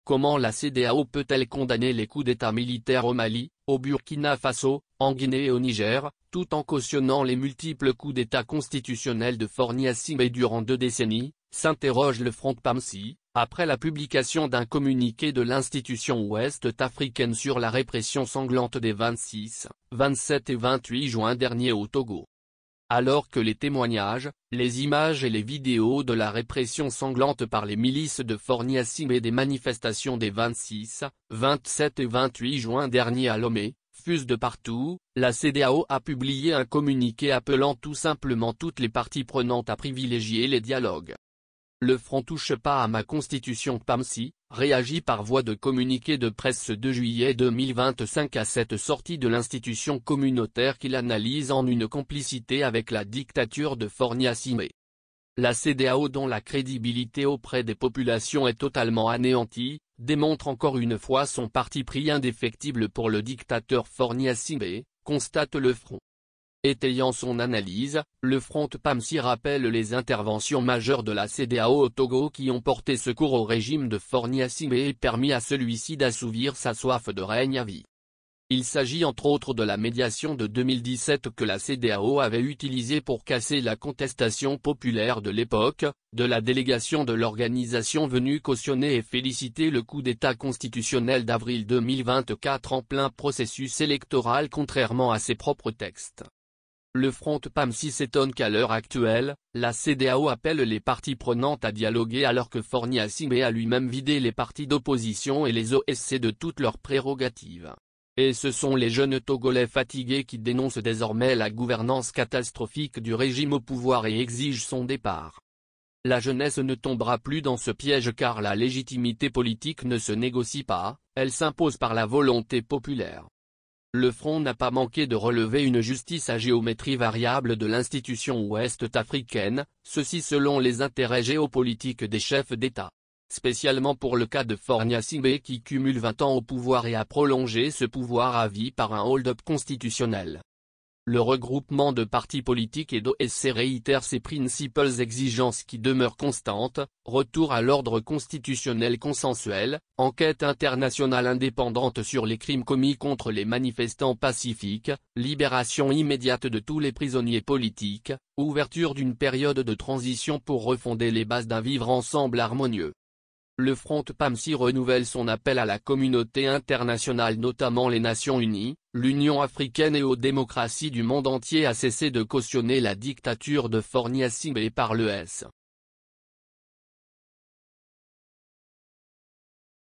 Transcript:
comment la CEDEAO peut-elle condamner les coups d'État militaires au Mali, au Burkina Faso, en Guinée et au Niger, tout en cautionnant les multiples coups d'État constitutionnels de Forny Assimé durant 2 décennies, s'interroge le Front PAMSI, après la publication d'un communiqué de l'institution ouest-africaine sur la répression sanglante des 26, 27 et 28 juin dernier au Togo. Alors que les témoignages, les images et les vidéos de la répression sanglante par les milices de Forny Assimé des manifestations des 26, 27 et 28 juin dernier à Lomé, fusent de partout, la CEDEAO a publié un communiqué appelant tout simplement toutes les parties prenantes à privilégier les dialogues. Le front touche pas à ma constitution PAMSI, réagit par voie de communiqué de presse ce 2 juillet 2025 à cette sortie de l'institution communautaire qu'il analyse en une complicité avec la dictature de Forny Assimé. La CEDEAO dont la crédibilité auprès des populations est totalement anéantie, démontre encore une fois son parti pris indéfectible pour le dictateur Forny Assimé, constate le front. Étayant son analyse, le Front PAMSI rappelle les interventions majeures de la CEDEAO au Togo qui ont porté secours au régime de Forny Assimé et permis à celui-ci d'assouvir sa soif de règne à vie. Il s'agit entre autres de la médiation de 2017 que la CEDEAO avait utilisée pour casser la contestation populaire de l'époque, de la délégation de l'organisation venue cautionner et féliciter le coup d'État constitutionnel d'avril 2024 en plein processus électoral contrairement à ses propres textes. Le Front PAMSI s'étonne qu'à l'heure actuelle, la CEDEAO appelle les parties prenantes à dialoguer alors que Forny Assimé a lui-même vidé les partis d'opposition et les OSC de toutes leurs prérogatives. Et ce sont les jeunes Togolais fatigués qui dénoncent désormais la gouvernance catastrophique du régime au pouvoir et exigent son départ. La jeunesse ne tombera plus dans ce piège car la légitimité politique ne se négocie pas, elle s'impose par la volonté populaire. Le front n'a pas manqué de relever une justice à géométrie variable de l'institution ouest-africaine, ceci selon les intérêts géopolitiques des chefs d'État. Spécialement pour le cas de Forny Assimé qui cumule 20 ans au pouvoir et a prolongé ce pouvoir à vie par un hold-up constitutionnel. Le regroupement de partis politiques et d'OSC réitère ses principales exigences qui demeurent constantes, retour à l'ordre constitutionnel consensuel, enquête internationale indépendante sur les crimes commis contre les manifestants pacifiques, libération immédiate de tous les prisonniers politiques, ouverture d'une période de transition pour refonder les bases d'un vivre ensemble harmonieux. Le Front PAMSI renouvelle son appel à la communauté internationale notamment les Nations Unies, l'Union africaine et aux démocraties du monde entier à cesser de cautionner la dictature de Forny Assimé par l'ES.